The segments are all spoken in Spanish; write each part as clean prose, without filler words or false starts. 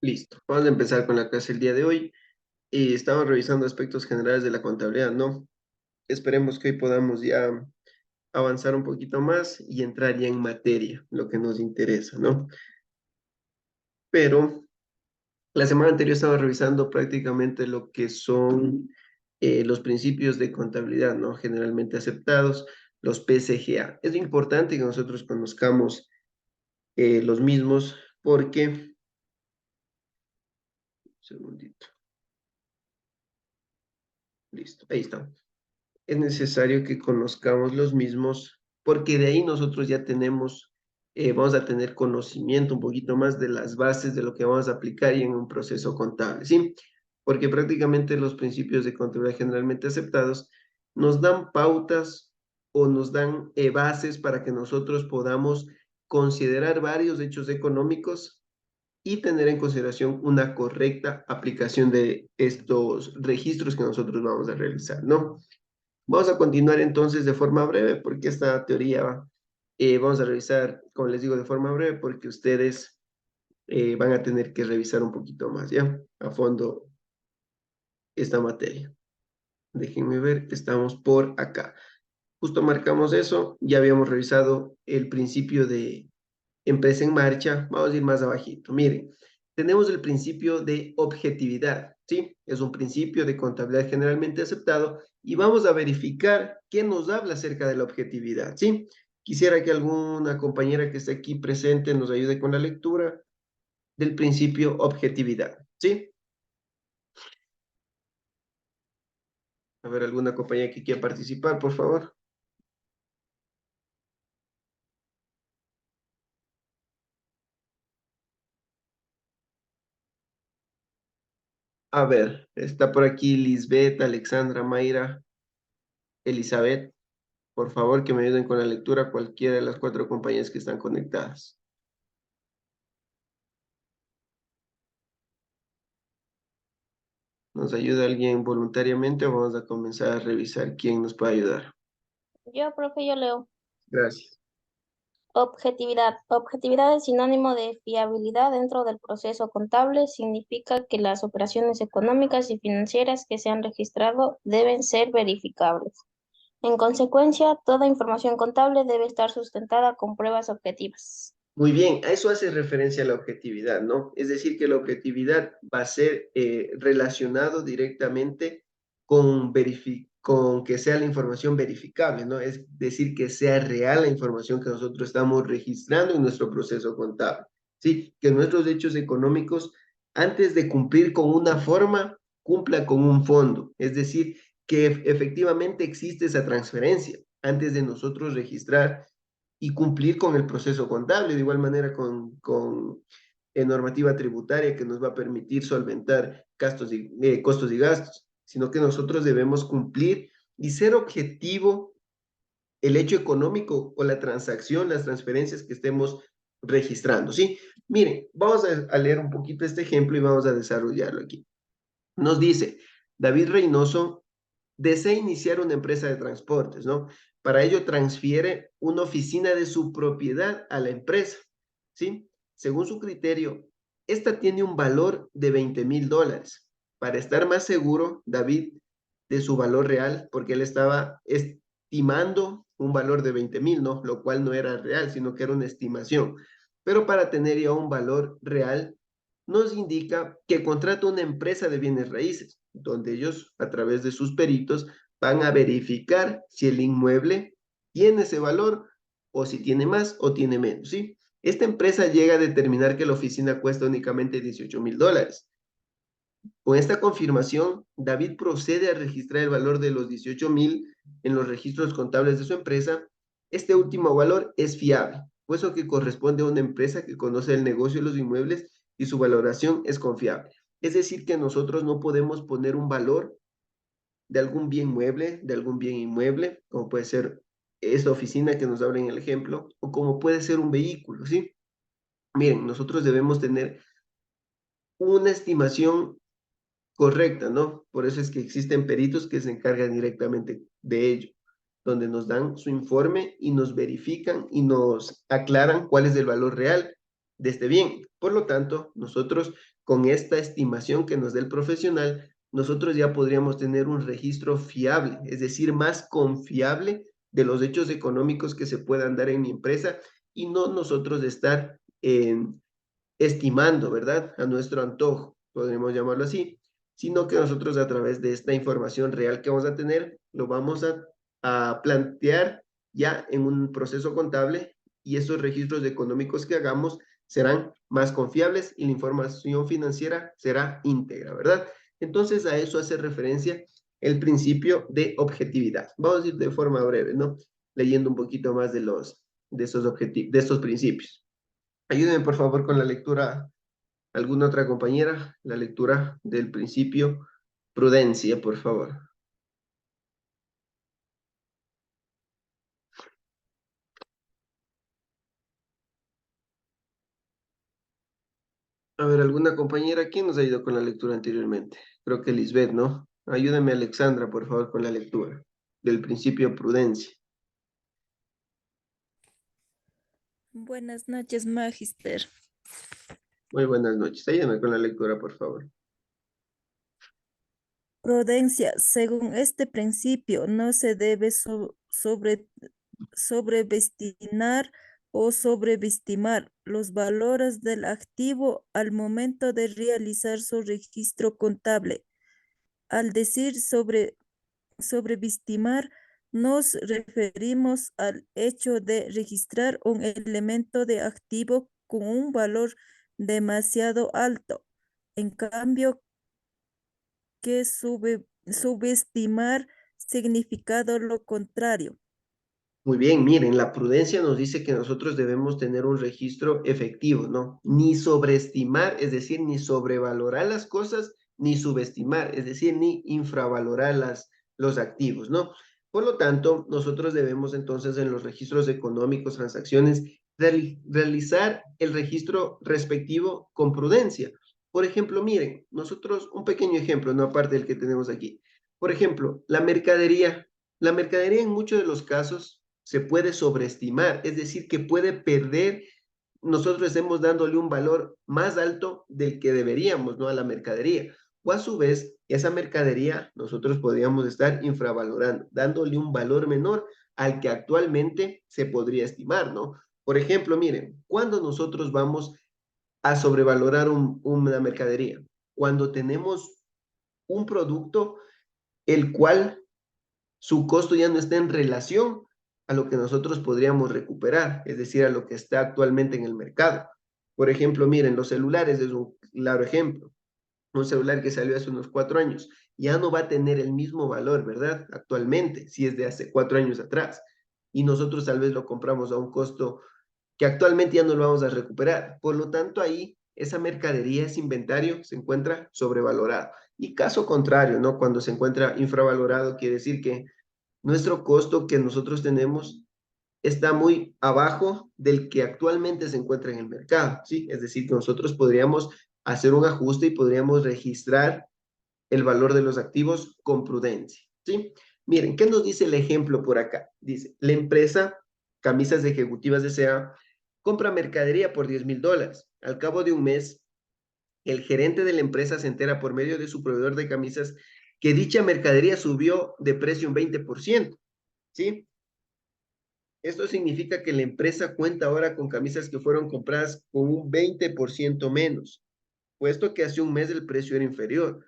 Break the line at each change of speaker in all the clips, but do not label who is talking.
Listo. Vamos a empezar con la clase el día de hoy. Y estamos revisando aspectos generales de la contabilidad, ¿no? Esperemos que hoy podamos ya avanzar un poquito más y entrar ya en materia, lo que nos interesa, ¿no? Pero la semana anterior estaba revisando prácticamente lo que son los principios de contabilidad, ¿no? Generalmente aceptados, los PCGA. Es importante que nosotros conozcamos los mismos porque, un segundito, listo, ahí está. Es necesario que conozcamos los mismos, porque de ahí nosotros ya tenemos, vamos a tener conocimiento un poquito más de las bases de lo que vamos a aplicar y en un proceso contable, ¿sí? Porque prácticamente los principios de contabilidad generalmente aceptados nos dan pautas o nos dan bases para que nosotros podamos considerar varios hechos económicos y tener en consideración una correcta aplicación de estos registros que nosotros vamos a realizar, ¿no? Vamos a continuar entonces de forma breve porque esta teoría vamos a revisar, como les digo, de forma breve porque ustedes van a tener que revisar un poquito más, ¿ya? A fondo esta materia. Déjenme ver, estamos por acá. Justo marcamos eso, ya habíamos revisado el principio de empresa en marcha. Vamos a ir más abajito. Miren, tenemos el principio de objetividad, ¿sí? Es un principio de contabilidad generalmente aceptado y vamos a verificar qué nos habla acerca de la objetividad, ¿sí? Quisiera que alguna compañera que esté aquí presente nos ayude con la lectura del principio objetividad, ¿sí? A ver, alguna compañera que quiera participar, por favor. A ver, está por aquí Lisbeth, Alexandra, Mayra, Elizabeth. Por favor, que me ayuden con la lectura cualquiera de las cuatro compañías que están conectadas. ¿Nos ayuda alguien voluntariamente o vamos a comenzar a revisar quién nos puede ayudar?
Profe, yo leo.
Gracias.
Objetividad. Objetividad es sinónimo de fiabilidad dentro del proceso contable. Significa que las operaciones económicas y financieras que se han registrado deben ser verificables. En consecuencia, toda información contable debe estar sustentada con pruebas objetivas.
Muy bien, a eso hace referencia la objetividad, ¿no? Es decir, que la objetividad va a ser relacionado directamente con que sea la información verificable, ¿no? Es decir, que sea real la información que nosotros estamos registrando en nuestro proceso contable, ¿sí? Que nuestros hechos económicos, antes de cumplir con una forma, cumpla con un fondo, es decir, que efectivamente existe esa transferencia antes de nosotros registrar y cumplir con el proceso contable, de igual manera con normativa tributaria que nos va a permitir solventar costos y gastos, sino que nosotros debemos cumplir y ser objetivo el hecho económico o la transacción, las transferencias que estemos registrando, ¿sí? Miren, vamos a leer un poquito este ejemplo y vamos a desarrollarlo aquí. Nos dice, David Reynoso desea iniciar una empresa de transportes, ¿no? Para ello transfiere una oficina de su propiedad a la empresa, ¿sí? Según su criterio, esta tiene un valor de $20,000. Para estar más seguro, David, de su valor real, porque él estaba estimando un valor de 20,000, ¿no? Lo cual no era real, sino que era una estimación. Pero para tener ya un valor real, nos indica que contrata una empresa de bienes raíces, donde ellos, a través de sus peritos, van a verificar si el inmueble tiene ese valor o si tiene más o tiene menos, ¿sí? Esta empresa llega a determinar que la oficina cuesta únicamente $18,000. Con esta confirmación, David procede a registrar el valor de los 18,000 en los registros contables de su empresa. Este último valor es fiable, puesto que corresponde a una empresa que conoce el negocio de los inmuebles y su valoración es confiable. Es decir, que nosotros no podemos poner un valor de algún bien mueble, de algún bien inmueble, como puede ser esta oficina que nos habla en el ejemplo, o como puede ser un vehículo, ¿sí? Miren, nosotros debemos tener una estimación correcta, ¿no? Por eso es que existen peritos que se encargan directamente de ello, donde nos dan su informe y nos verifican y nos aclaran cuál es el valor real de este bien. Por lo tanto, nosotros con esta estimación que nos dé el profesional, nosotros ya podríamos tener un registro fiable, es decir, más confiable de los hechos económicos que se puedan dar en mi empresa y no nosotros estar estimando, ¿verdad? A nuestro antojo, podríamos llamarlo así, sino que nosotros a través de esta información real que vamos a tener, lo vamos a plantear ya en un proceso contable y esos registros económicos que hagamos serán más confiables y la información financiera será íntegra, ¿verdad? Entonces a eso hace referencia el principio de objetividad. Vamos a ir de forma breve, ¿no? Leyendo un poquito más de esos objetivos, de estos principios. Ayúdenme, por favor, con la lectura, alguna otra compañera, la lectura del principio prudencia, por favor. A ver, alguna compañera, ¿quién nos ha ido con la lectura anteriormente? Creo que Lisbeth, ¿no? Ayúdeme, Alexandra, por favor, con la lectura del principio prudencia.
Buenas noches, Magister.
Muy buenas noches. Ayúdame con la lectura, por favor.
Prudencia, según este principio, no se debe sobrevestinar o sobreestimar los valores del activo al momento de realizar su registro contable. Al decir sobrevestimar, nos referimos al hecho de registrar un elemento de activo con un valor demasiado alto. En cambio, que subestimar significado lo contrario.
Muy bien, miren, la prudencia nos dice que nosotros debemos tener un registro efectivo, ¿no? Ni sobreestimar, es decir, ni sobrevalorar las cosas, ni subestimar, es decir, ni infravalorar los activos, ¿no? Por lo tanto, nosotros debemos entonces en los registros económicos, transacciones, realizar el registro respectivo con prudencia. Por ejemplo, miren, nosotros, un pequeño ejemplo, no aparte del que tenemos aquí. Por ejemplo, la mercadería. La mercadería en muchos de los casos se puede sobreestimar, es decir, que puede perder, nosotros estemos dándole un valor más alto del que deberíamos, ¿no? A la mercadería. O a su vez, esa mercadería nosotros podríamos estar infravalorando, dándole un valor menor al que actualmente se podría estimar, ¿no? Por ejemplo, miren, cuando nosotros vamos a sobrevalorar una mercadería, cuando tenemos un producto el cual su costo ya no está en relación a lo que nosotros podríamos recuperar, es decir, a lo que está actualmente en el mercado. Por ejemplo, miren, los celulares es un claro ejemplo. Un celular que salió hace unos 4 años ya no va a tener el mismo valor, ¿verdad? Actualmente, si es de hace 4 años atrás. Y nosotros tal vez lo compramos a un costo que actualmente ya no lo vamos a recuperar. Por lo tanto, ahí esa mercadería, ese inventario se encuentra sobrevalorado. Y caso contrario, ¿no? Cuando se encuentra infravalorado, quiere decir que nuestro costo que nosotros tenemos está muy abajo del que actualmente se encuentra en el mercado, ¿sí? Es decir, que nosotros podríamos hacer un ajuste y podríamos registrar el valor de los activos con prudencia, ¿sí? Miren, ¿qué nos dice el ejemplo por acá? Dice, la empresa Camisas Ejecutivas S.A. compra mercadería por $10,000. Al cabo de un mes, el gerente de la empresa se entera por medio de su proveedor de camisas que dicha mercadería subió de precio un 20%, ¿sí? Esto significa que la empresa cuenta ahora con camisas que fueron compradas con un 20% menos, puesto que hace un mes el precio era inferior.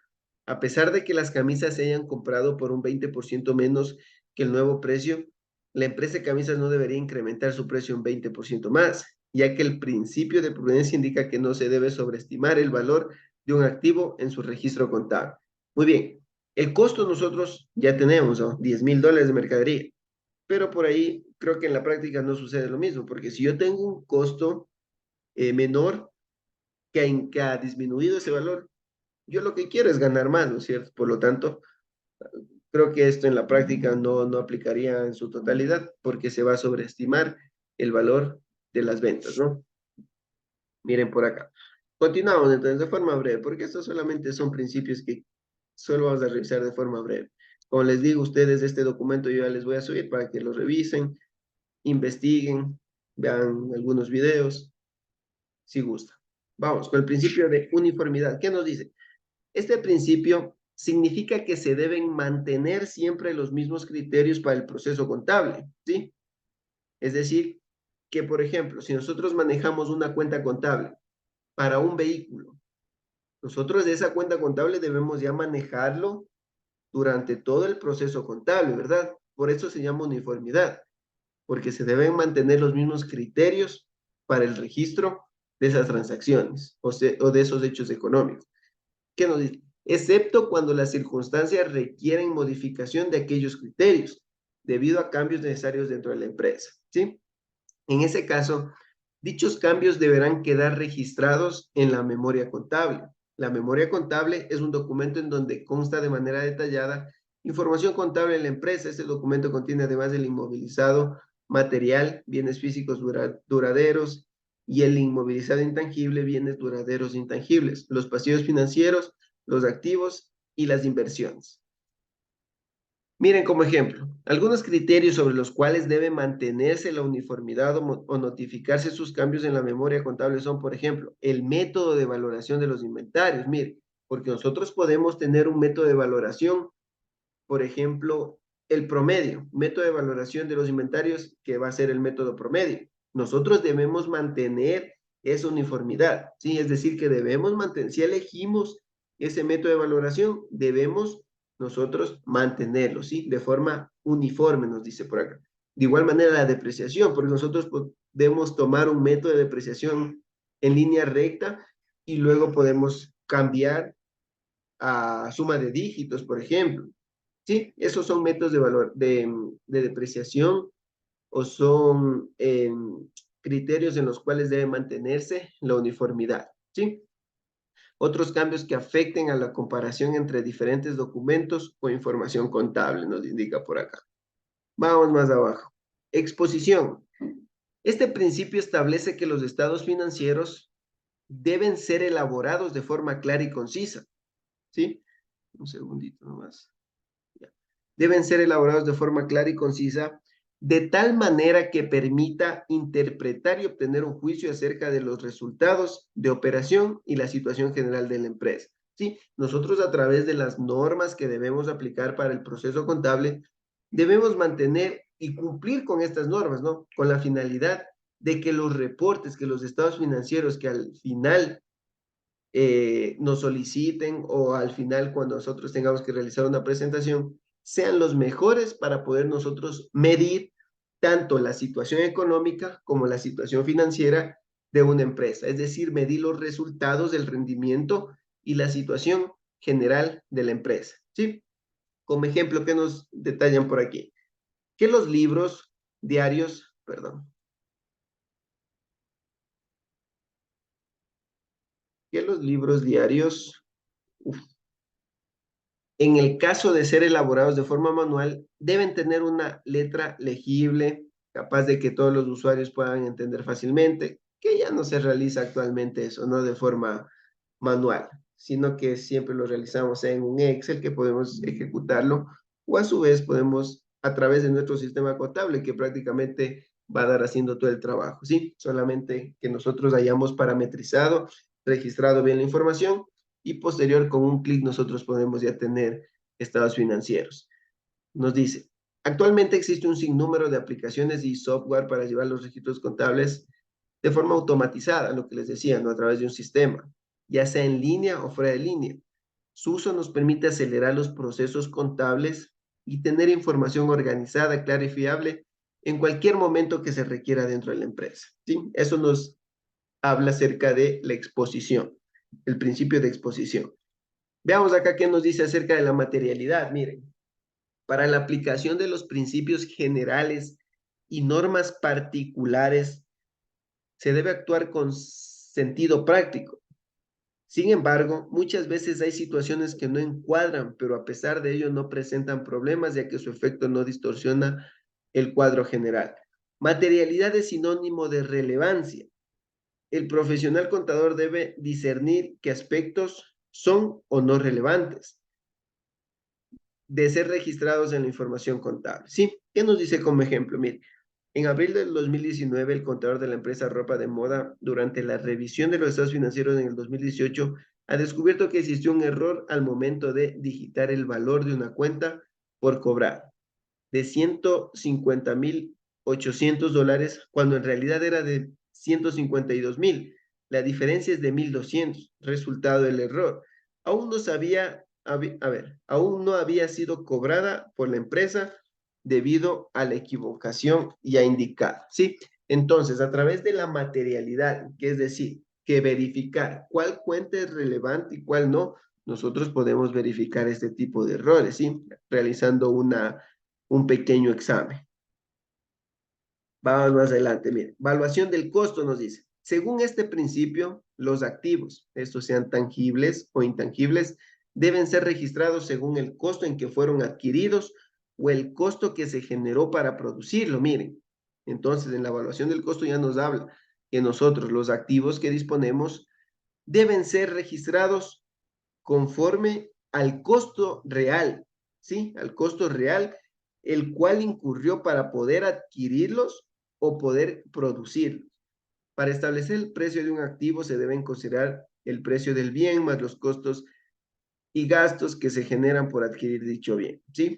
A pesar de que las camisas se hayan comprado por un 20% menos que el nuevo precio, la empresa de camisas no debería incrementar su precio un 20% más, ya que el principio de prudencia indica que no se debe sobreestimar el valor de un activo en su registro contable. Muy bien, el costo nosotros ya tenemos, ¿no? $10,000 de mercadería, pero por ahí creo que en la práctica no sucede lo mismo, porque si yo tengo un costo menor que ha disminuido ese valor, yo lo que quiero es ganar más, ¿no es cierto? Por lo tanto, creo que esto en la práctica no aplicaría en su totalidad, porque se va a sobreestimar el valor de las ventas, ¿no? Miren por acá. Continuamos entonces de forma breve, porque estos solamente son principios que solo vamos a revisar de forma breve. Como les digo, ustedes este documento yo ya les voy a subir para que lo revisen, investiguen, vean algunos videos si gusta. Vamos, con el principio de uniformidad. ¿Qué nos dice? Este principio significa que se deben mantener siempre los mismos criterios para el proceso contable, ¿sí? Es decir, que por ejemplo, si nosotros manejamos una cuenta contable para un vehículo, nosotros de esa cuenta contable debemos ya manejarlo durante todo el proceso contable, ¿verdad? Por eso se llama uniformidad, porque se deben mantener los mismos criterios para el registro de esas transacciones o de esos hechos económicos. ¿Qué nos dice? Excepto cuando las circunstancias requieren modificación de aquellos criterios, debido a cambios necesarios dentro de la empresa, ¿sí? En ese caso, dichos cambios deberán quedar registrados en la memoria contable. La memoria contable es un documento en donde consta de manera detallada información contable de la empresa. Este documento contiene, además del inmovilizado material, bienes físicos duraderos, y el inmovilizado intangible, bienes duraderos intangibles, los pasivos financieros, los activos y las inversiones. Miren como ejemplo, algunos criterios sobre los cuales debe mantenerse la uniformidad o notificarse sus cambios en la memoria contable son, por ejemplo, el método de valoración de los inventarios. Miren, porque nosotros podemos tener un método de valoración, por ejemplo, el promedio, método de valoración de los inventarios que va a ser el método promedio. Nosotros debemos mantener esa uniformidad, ¿sí? Es decir, que debemos mantener, si elegimos ese método de valoración, debemos nosotros mantenerlo, ¿sí? De forma uniforme, nos dice por acá. De igual manera la depreciación, porque nosotros podemos tomar un método de depreciación en línea recta y luego podemos cambiar a suma de dígitos, por ejemplo. Sí, esos son métodos de valor de depreciación o son criterios en los cuales debe mantenerse la uniformidad. ¿Sí? Otros cambios que afecten a la comparación entre diferentes documentos o información contable, nos indica por acá. Vamos más abajo. Exposición. Este principio establece que los estados financieros deben ser elaborados de forma clara y concisa. ¿Sí? Un segundito nomás. Deben ser elaborados de forma clara y concisa, de tal manera que permita interpretar y obtener un juicio acerca de los resultados de operación y la situación general de la empresa. ¿Sí? Nosotros a través de las normas que debemos aplicar para el proceso contable, debemos mantener y cumplir con estas normas, ¿no? Con la finalidad de que los reportes, que los estados financieros que al final nos soliciten o al final cuando nosotros tengamos que realizar una presentación, sean los mejores para poder nosotros medir tanto la situación económica como la situación financiera de una empresa, es decir, medir los resultados del rendimiento y la situación general de la empresa, ¿sí? Como ejemplo, ¿qué nos detallan por aquí? Que los libros diarios, perdón, que los libros diarios, en el caso de ser elaborados de forma manual, deben tener una letra legible, capaz de que todos los usuarios puedan entender fácilmente, que ya no se realiza actualmente eso, no de forma manual, sino que siempre lo realizamos en un Excel que podemos ejecutarlo, o a su vez podemos a través de nuestro sistema contable que prácticamente va a dar haciendo todo el trabajo, ¿sí? Solamente que nosotros hayamos parametrizado, registrado bien la información y posterior con un clic nosotros podemos ya tener estados financieros. Nos dice, actualmente existe un sinnúmero de aplicaciones y software para llevar los registros contables de forma automatizada, lo que les decía, ¿no? A través de un sistema, ya sea en línea o fuera de línea. Su uso nos permite acelerar los procesos contables y tener información organizada, clara y fiable en cualquier momento que se requiera dentro de la empresa, ¿sí? Eso nos habla acerca de la exposición, el principio de exposición. Veamos acá qué nos dice acerca de la materialidad. Miren, para la aplicación de los principios generales y normas particulares, se debe actuar con sentido práctico. Sin embargo, muchas veces hay situaciones que no encuadran, pero a pesar de ello no presentan problemas, ya que su efecto no distorsiona el cuadro general. Materialidad es sinónimo de relevancia. El profesional contador debe discernir qué aspectos son o no relevantes de ser registrados en la información contable. ¿Sí? ¿Qué nos dice como ejemplo? Mire, En abril del 2019, el contador de la empresa Ropa de Moda, durante la revisión de los estados financieros en el 2018, ha descubierto que existió un error al momento de digitar el valor de una cuenta por cobrar de $150,800, cuando en realidad era de 152,000. La diferencia es de 1,200. Resultado del error. Aún no sabía, aún no había sido cobrada por la empresa debido a la equivocación ya indicada, ¿sí? Entonces, a través de la materialidad, que es decir, que verificar cuál cuenta es relevante y cuál no, nosotros podemos verificar este tipo de errores, ¿sí? Realizando un pequeño examen. Vamos más adelante, miren. Evaluación del costo nos dice. Según este principio, los activos, estos sean tangibles o intangibles, deben ser registrados según el costo en que fueron adquiridos o el costo que se generó para producirlo. Miren, entonces en la evaluación del costo ya nos habla que nosotros los activos que disponemos deben ser registrados conforme al costo real, ¿sí? Al costo real, el cual incurrió para poder adquirirlos o poder producirlos. Para establecer el precio de un activo se deben considerar el precio del bien más los costos y gastos que se generan por adquirir dicho bien, ¿sí?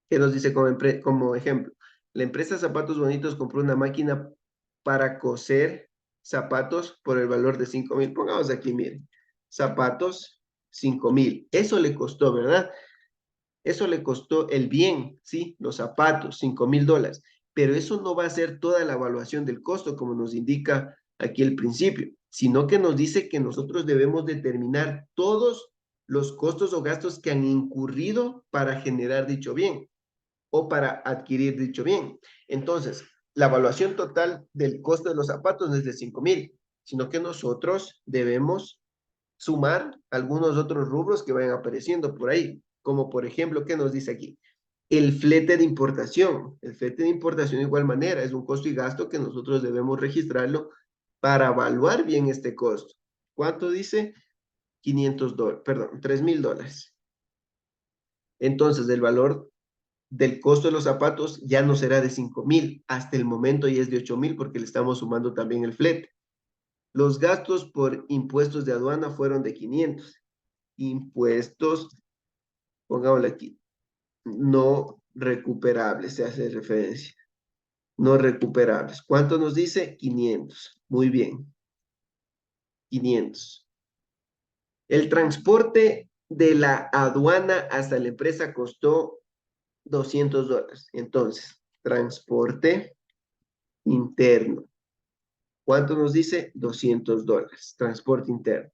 Que nos dice como ejemplo, la empresa Zapatos Bonitos compró una máquina para coser zapatos por el valor de 5,000. Pongamos aquí, miren, zapatos 5,000. Eso le costó, ¿verdad? Eso le costó el bien, ¿sí? Los zapatos, $5,000. Pero eso no va a ser toda la evaluación del costo, como nos indica aquí el principio, sino que nos dice que nosotros debemos determinar todos los costos o gastos que han incurrido para generar dicho bien o para adquirir dicho bien. Entonces, la evaluación total del costo de los zapatos no es de 5,000, sino que nosotros debemos sumar algunos otros rubros que vayan apareciendo por ahí, como por ejemplo, ¿qué nos dice aquí? El flete de importación. El flete de importación de igual manera es un costo y gasto que nosotros debemos registrarlo para evaluar bien este costo. ¿Cuánto dice? $500, perdón, $3,000. Entonces, el valor del costo de los zapatos ya no será de 5,000, hasta el momento ya es de 8,000 porque le estamos sumando también el flete. Los gastos por impuestos de aduana fueron de 500. Impuestos, pongámoslo aquí, no recuperables, se hace referencia. No recuperables. ¿Cuánto nos dice? 500. Muy bien. 500. El transporte de la aduana hasta la empresa costó $200. Entonces, transporte interno. ¿Cuánto nos dice? $200. Transporte interno.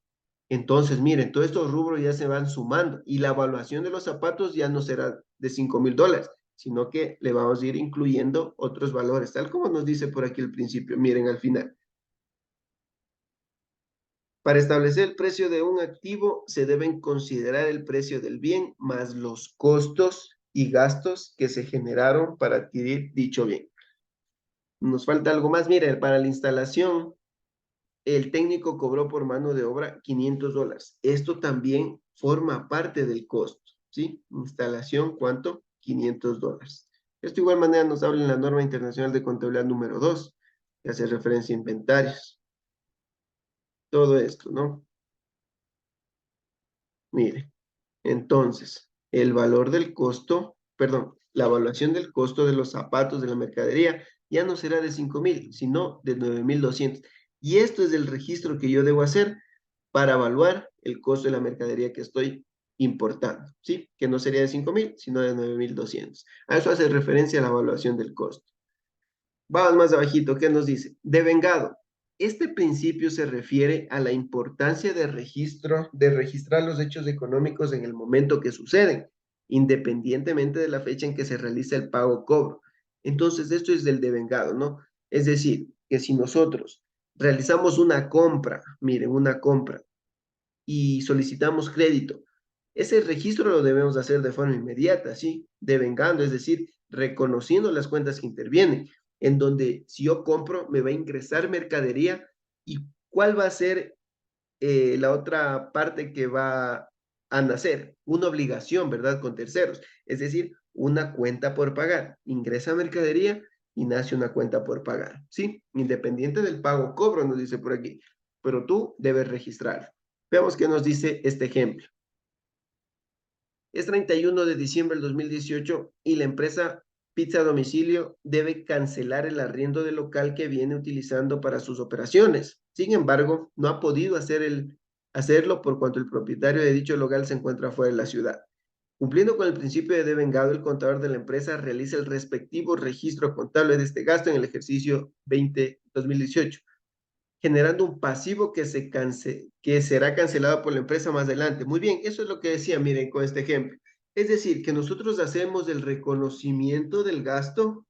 Entonces, miren, todos estos rubros ya se van sumando y la evaluación de los zapatos ya no será de $5,000, sino que le vamos a ir incluyendo otros valores, tal como nos dice por aquí al principio. Miren, al final. Para establecer el precio de un activo, se deben considerar el precio del bien más los costos y gastos que se generaron para adquirir dicho bien. Nos falta algo más. Miren, para la instalación, el técnico cobró por mano de obra $500. Esto también forma parte del costo, ¿sí? Instalación, ¿cuánto? $500. Esto de igual manera nos habla en la norma internacional de contabilidad número 2, que hace referencia a inventarios. Todo esto, ¿no? Mire, entonces, el valor del costo, perdón, la evaluación del costo de los zapatos de la mercadería ya no será de 5,000, sino de 9,200. Y esto es el registro que yo debo hacer para evaluar el costo de la mercadería que estoy importando, ¿sí? Que no sería de 5,000, sino de 9,200. A eso hace referencia a la evaluación del costo. Vamos más abajito, ¿qué nos dice? Devengado. Este principio se refiere a la importancia de registrar los hechos económicos en el momento que suceden, independientemente de la fecha en que se realiza el pago o cobro. Entonces, esto es del devengado, ¿no? Es decir, que si nosotros realizamos una compra, miren, una compra, y solicitamos crédito, ese registro lo debemos hacer de forma inmediata, ¿sí? Devengando, es decir, reconociendo las cuentas que intervienen, en donde si yo compro, me va a ingresar mercadería y cuál va a ser la otra parte que va a nacer, una obligación, ¿verdad? Con terceros, es decir, una cuenta por pagar. Ingresa mercadería y nace una cuenta por pagar, ¿sí? Independiente del pago, cobro, nos dice por aquí, pero tú debes registrarlo. Veamos qué nos dice este ejemplo. Es 31 de diciembre del 2018 y la empresa Pizza a Domicilio debe cancelar el arriendo del local que viene utilizando para sus operaciones. Sin embargo, no ha podido hacerlo por cuanto el propietario de dicho local se encuentra fuera de la ciudad. Cumpliendo con el principio de devengado, el contador de la empresa realiza el respectivo registro contable de este gasto en el ejercicio 2018, generando un pasivo que será cancelado por la empresa más adelante. Muy bien, eso es lo que decía, miren, con este ejemplo. Es decir, que nosotros hacemos el reconocimiento del gasto,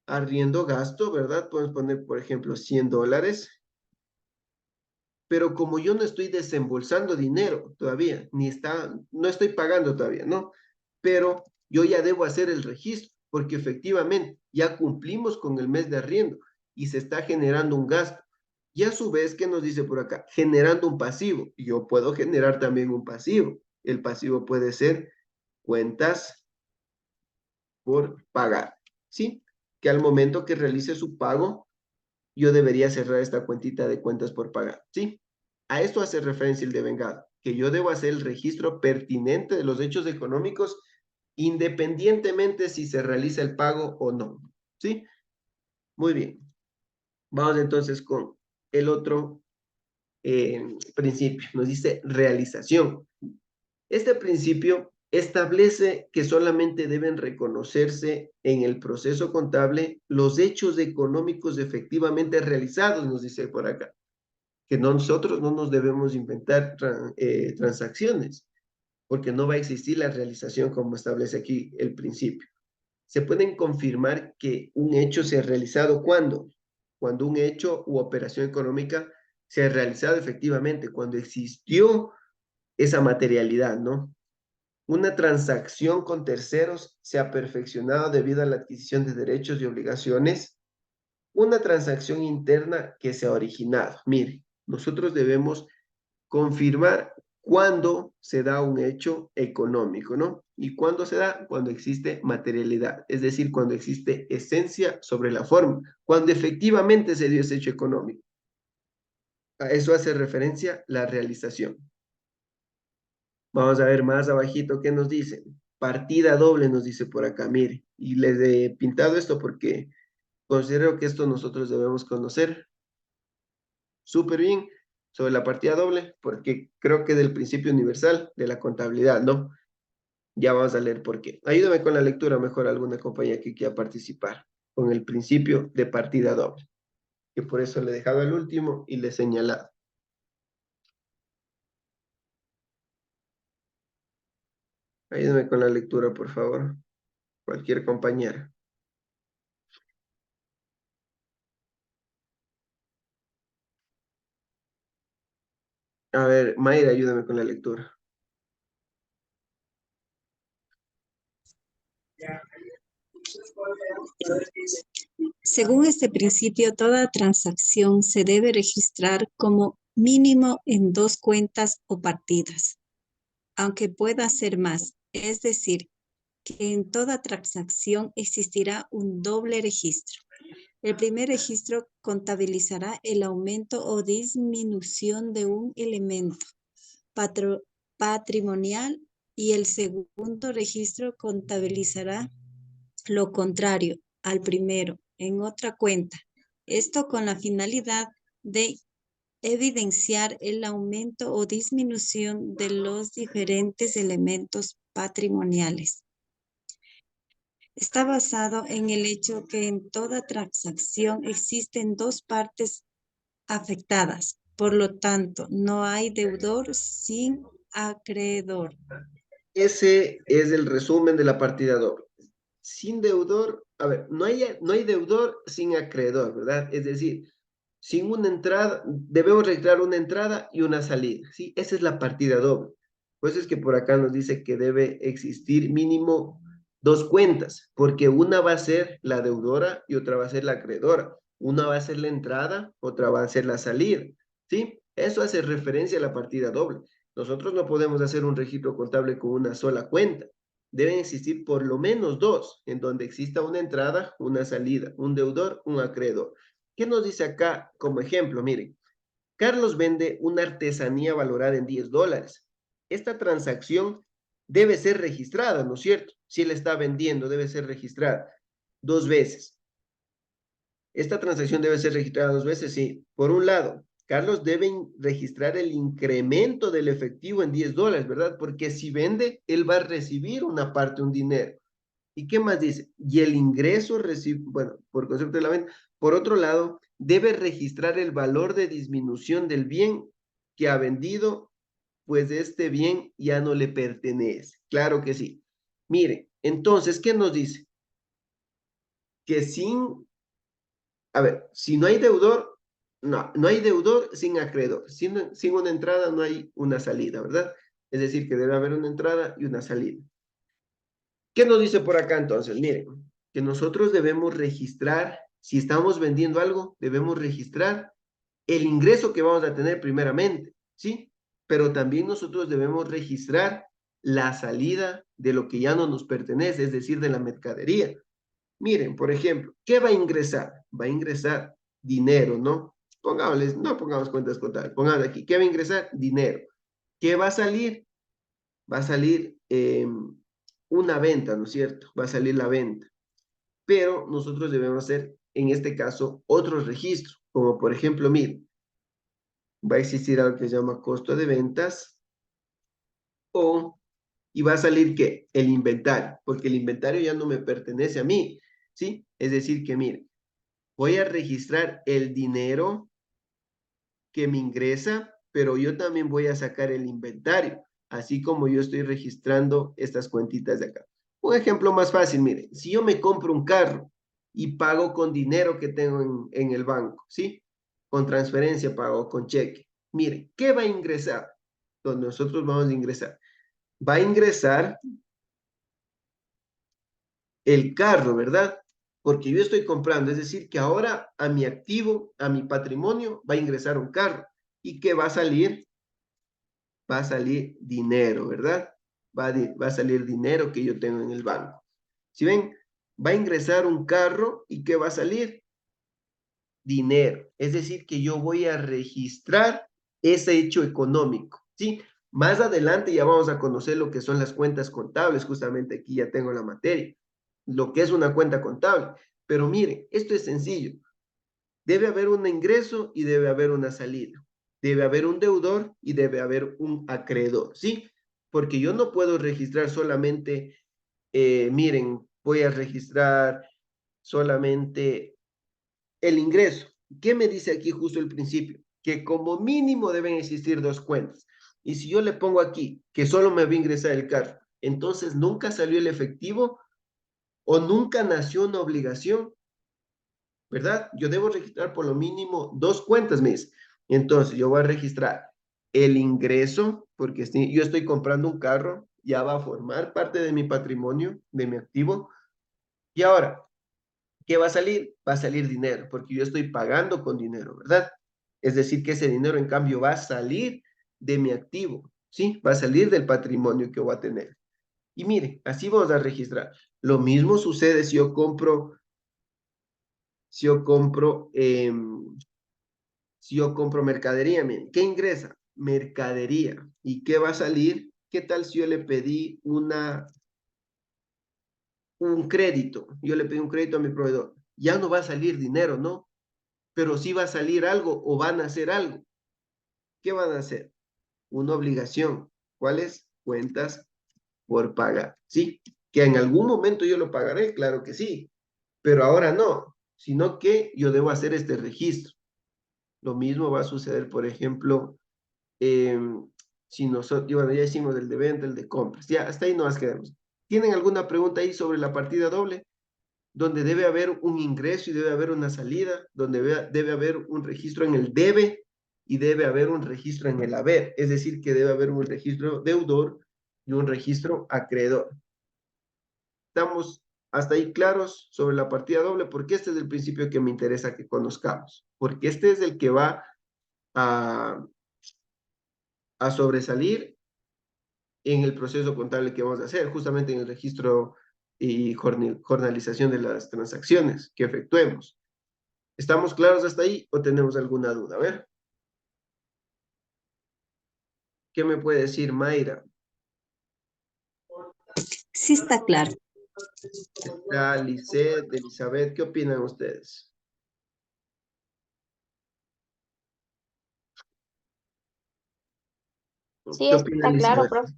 arriendo gasto, ¿verdad? Podemos poner, por ejemplo, $100, pero como yo no estoy desembolsando dinero todavía, no estoy pagando todavía, ¿no? Pero yo ya debo hacer el registro, porque efectivamente ya cumplimos con el mes de arriendo y se está generando un gasto. Y a su vez, ¿qué nos dice por acá? Generando un pasivo. Yo puedo generar también un pasivo. El pasivo puede ser cuentas por pagar, ¿sí? Que al momento que realice su pago, yo debería cerrar esta cuentita de cuentas por pagar, ¿sí? A esto hace referencia el devengado, que yo debo hacer el registro pertinente de los hechos económicos independientemente si se realiza el pago o no, ¿sí? Muy bien. Vamos entonces con el otro principio. Nos dice realización. Este principio establece que solamente deben reconocerse en el proceso contable los hechos económicos efectivamente realizados, nos dice por acá, que nosotros no nos debemos inventar transacciones, porque no va a existir la realización como establece aquí el principio. Se pueden confirmar que un hecho se ha realizado ¿cuándo? Cuando un hecho u operación económica se ha realizado efectivamente, cuando existió esa materialidad, ¿no? Una transacción con terceros se ha perfeccionado debido a la adquisición de derechos y obligaciones. Una transacción interna que se ha originado. Mire, nosotros debemos confirmar cuándo se da un hecho económico, ¿no? ¿Y cuándo se da? Cuando existe materialidad, es decir, cuando existe esencia sobre la forma, cuando efectivamente se dio ese hecho económico. A eso hace referencia la realización. Vamos a ver más abajito qué nos dice. Partida doble nos dice por acá, mire. Y les he pintado esto porque considero que esto nosotros debemos conocer súper bien sobre la partida doble, porque creo que del principio universal de la contabilidad, ¿no? Ya vamos a leer por qué. Ayúdame con la lectura, mejor alguna compañía que quiera participar con el principio de partida doble, que por eso le he dejado el último y le he señalado. Ayúdame con la lectura, por favor. Cualquier compañera. A ver, Mayra, ayúdame con la lectura.
Según este principio, toda transacción se debe registrar como mínimo en 2 cuentas o partidas, aunque pueda ser más, es decir, que en toda transacción existirá un doble registro. El primer registro contabilizará el aumento o disminución de un elemento patrimonial y el segundo registro contabilizará lo contrario al primero en otra cuenta. Esto con la finalidad de evidenciar el aumento o disminución de los diferentes elementos patrimoniales. Está basado en el hecho que en toda transacción existen 2 partes afectadas. Por lo tanto, no hay deudor sin acreedor.
Ese es el resumen de la partida doble. Sin deudor, a ver, no hay deudor sin acreedor, ¿verdad? Es decir, sin una entrada, debemos registrar una entrada y una salida, ¿sí? Esa es la partida doble. Pues es que por acá nos dice que debe existir mínimo 2 cuentas, porque una va a ser la deudora y otra va a ser la acreedora. Una va a ser la entrada, otra va a ser la salida, ¿sí? Eso hace referencia a la partida doble. Nosotros no podemos hacer un registro contable con una sola cuenta. deben existir por lo menos dos, en donde exista una entrada, una salida, un deudor, un acreedor. ¿Qué nos dice acá como ejemplo? Miren, Carlos vende una artesanía valorada en $10. Esta transacción debe ser registrada, ¿no es cierto? Si él está vendiendo, debe ser registrada 2 veces. Esta transacción debe ser registrada 2 veces, sí. Por un lado, Carlos debe registrar el incremento del efectivo en $10, ¿verdad? Porque si vende, él va a recibir una parte, un dinero. ¿Y qué más dice? Y el ingreso recibe, bueno, por concepto de la venta. Por otro lado, debe registrar el valor de disminución del bien que ha vendido, pues este bien ya no le pertenece. Claro que sí. Mire, entonces, ¿qué nos dice? Que a ver, si no hay deudor, no hay deudor sin acreedor. Sin una entrada no hay una salida, ¿verdad? Es decir, que debe haber una entrada y una salida. ¿Qué nos dice por acá entonces? Miren, que nosotros debemos registrar, si estamos vendiendo algo, debemos registrar el ingreso que vamos a tener primeramente, ¿sí? Pero también nosotros debemos registrar la salida de lo que ya no nos pertenece, es decir, de la mercadería. Miren, por ejemplo, ¿qué va a ingresar? Va a ingresar dinero, ¿no? Pongámosles, no pongamos cuentas contables, pongamos aquí, ¿qué va a ingresar? Dinero. ¿Qué va a salir? Va a salir una venta, ¿no es cierto? Va a salir la venta. Pero nosotros debemos hacer, en este caso, otros registros, como por ejemplo, miren, va a existir algo que se llama costo de ventas y va a salir ¿qué? El inventario, porque el inventario ya no me pertenece a mí, ¿sí? Es decir que, miren, voy a registrar el dinero que me ingresa, pero yo también voy a sacar el inventario, así como yo estoy registrando estas cuentitas de acá. Un ejemplo más fácil, miren, si yo me compro un carro y pago con dinero que tengo en el banco, ¿sí? Con transferencia pago, con cheque. Miren, ¿qué va a ingresar? Donde nosotros vamos a ingresar. Va a ingresar el carro, ¿verdad? Porque yo estoy comprando, es decir, que ahora a mi activo, a mi patrimonio, va a ingresar un carro. ¿Y qué va a salir? Va a salir dinero, ¿verdad? Va a salir dinero que yo tengo en el banco. Si ven, va a ingresar un carro y ¿qué va a salir? Dinero. Es decir, que yo voy a registrar ese hecho económico, ¿sí? Más adelante ya vamos a conocer lo que son las cuentas contables, justamente aquí ya tengo la materia, lo que es una cuenta contable. Pero miren, esto es sencillo. Debe haber un ingreso y debe haber una salida. Debe haber un deudor y debe haber un acreedor, ¿sí? Porque yo no puedo registrar solamente, miren, voy a registrar solamente el ingreso. ¿Qué me dice aquí justo el principio? Que como mínimo deben existir dos cuentas. Y si yo le pongo aquí que solo me va a ingresar el carro, entonces nunca salió el efectivo o nunca nació una obligación, ¿verdad? Yo debo registrar por lo mínimo dos cuentas, me dice. Entonces yo voy a registrar el ingreso, porque yo estoy comprando un carro, ya va a formar parte de mi patrimonio, de mi activo. Y ahora, ¿qué va a salir? Va a salir dinero, porque yo estoy pagando con dinero, ¿verdad? Es decir, que ese dinero, en cambio, va a salir de mi activo, ¿sí? Va a salir del patrimonio que voy a tener. Y mire, así vamos a registrar. Lo mismo sucede si yo compro, si yo compro mercadería, miren, ¿qué ingresa? Mercadería. ¿Y qué va a salir? ¿Qué tal si yo le pedí un crédito? Yo le pedí un crédito a mi proveedor. Ya no va a salir dinero, ¿no? Pero sí va a salir algo o van a hacer algo. ¿Qué van a hacer? Una obligación. ¿Cuáles? Cuentas por pagar. ¿Sí? Que en algún momento yo lo pagaré, claro que sí, pero ahora no, sino que yo debo hacer este registro. Lo mismo va a suceder, por ejemplo, si nosotros, bueno, ya hicimos el de venta, el de compras, ya, hasta ahí nos quedamos. ¿Tienen alguna pregunta ahí sobre la partida doble? Donde debe haber un ingreso y debe haber una salida, donde debe haber un registro en el debe y debe haber un registro en el haber, es decir, que debe haber un registro deudor y un registro acreedor. ¿Estamos hasta ahí claros sobre la partida doble? Porque este es el principio que me interesa que conozcamos, porque este es el que va a sobresalir en el proceso contable que vamos a hacer, justamente en el registro y jornalización de las transacciones que efectuemos. ¿Estamos claros hasta ahí o tenemos alguna duda? A ver. ¿Qué me puede decir Mayra?
Sí está claro.
Lisette, Elizabeth, ¿qué opinan ustedes?
Sí,
¿Qué opina
está claro,
Elizabeth?
profe.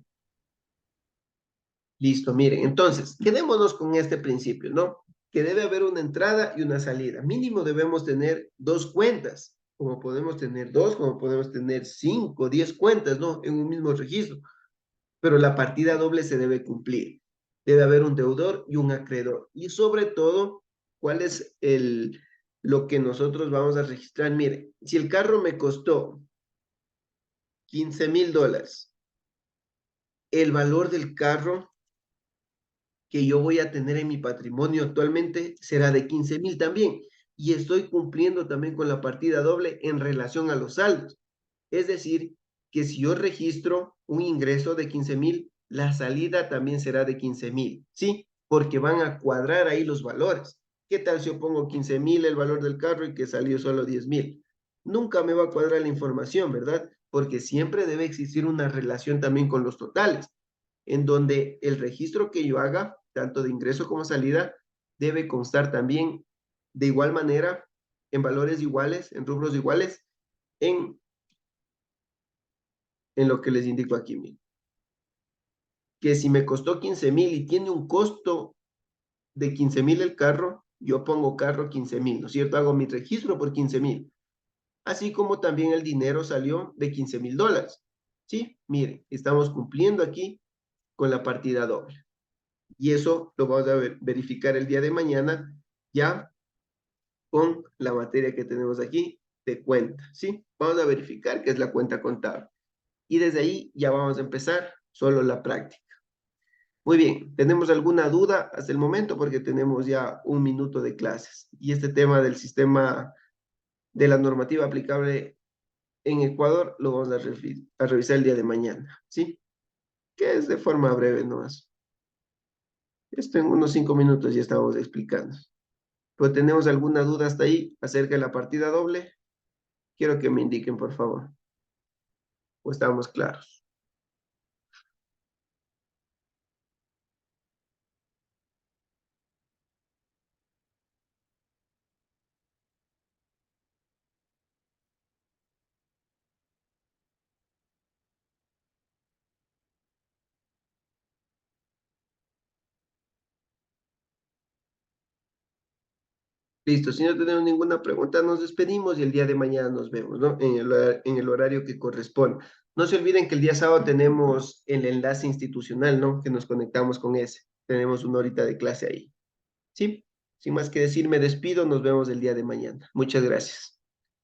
Listo, miren, entonces, quedémonos con este principio, ¿no? Que debe haber una entrada y una salida. Mínimo debemos tener 2 cuentas, como podemos tener 2, como podemos tener 5, 10 cuentas, ¿no? En un mismo registro. Pero la partida doble se debe cumplir. Debe haber un deudor y un acreedor. Y sobre todo, ¿cuál es lo que nosotros vamos a registrar? Miren, si el carro me costó $15,000, el valor del carro que yo voy a tener en mi patrimonio actualmente será de 15,000 también. Y estoy cumpliendo también con la partida doble en relación a los saldos. Es decir, que si yo registro un ingreso de 15,000, la salida también será de 15,000, ¿sí? Porque van a cuadrar ahí los valores. ¿Qué tal si yo pongo 15,000 el valor del carro y que salió solo 10,000? Nunca me va a cuadrar la información, ¿verdad? Porque siempre debe existir una relación también con los totales, en donde el registro que yo haga, tanto de ingreso como salida, debe constar también de igual manera, en valores iguales, en rubros iguales, en lo que les indico aquí, miren. Que si me costó 15,000 y tiene un costo de 15,000 el carro, yo pongo carro 15,000, ¿no es cierto? Hago mi registro por 15,000. Así como también el dinero salió de $15,000. ¿Sí? Miren, estamos cumpliendo aquí con la partida doble. Y eso lo vamos a verificar el día de mañana ya con la materia que tenemos aquí de cuenta, ¿sí? Vamos a verificar qué es la cuenta contable. Y desde ahí ya vamos a empezar solo la práctica. Muy bien, ¿tenemos alguna duda hasta el momento? Porque tenemos ya 1 minuto de clases. Y este tema del sistema de la normativa aplicable en Ecuador lo vamos a revisar el día de mañana, ¿sí? Que es de forma breve nomás. Esto en unos 5 minutos ya estamos explicando. ¿Pero tenemos alguna duda hasta ahí acerca de la partida doble? Quiero que me indiquen, por favor. ¿O estamos claros? Listo, si no tenemos ninguna pregunta, nos despedimos y el día de mañana nos vemos, ¿no? En el horario que corresponde. No se olviden que el día sábado tenemos el enlace institucional, ¿no? Que nos conectamos con ese. Tenemos 1 horita de clase ahí. ¿Sí? Sin más que decir, me despido, nos vemos el día de mañana. Muchas gracias.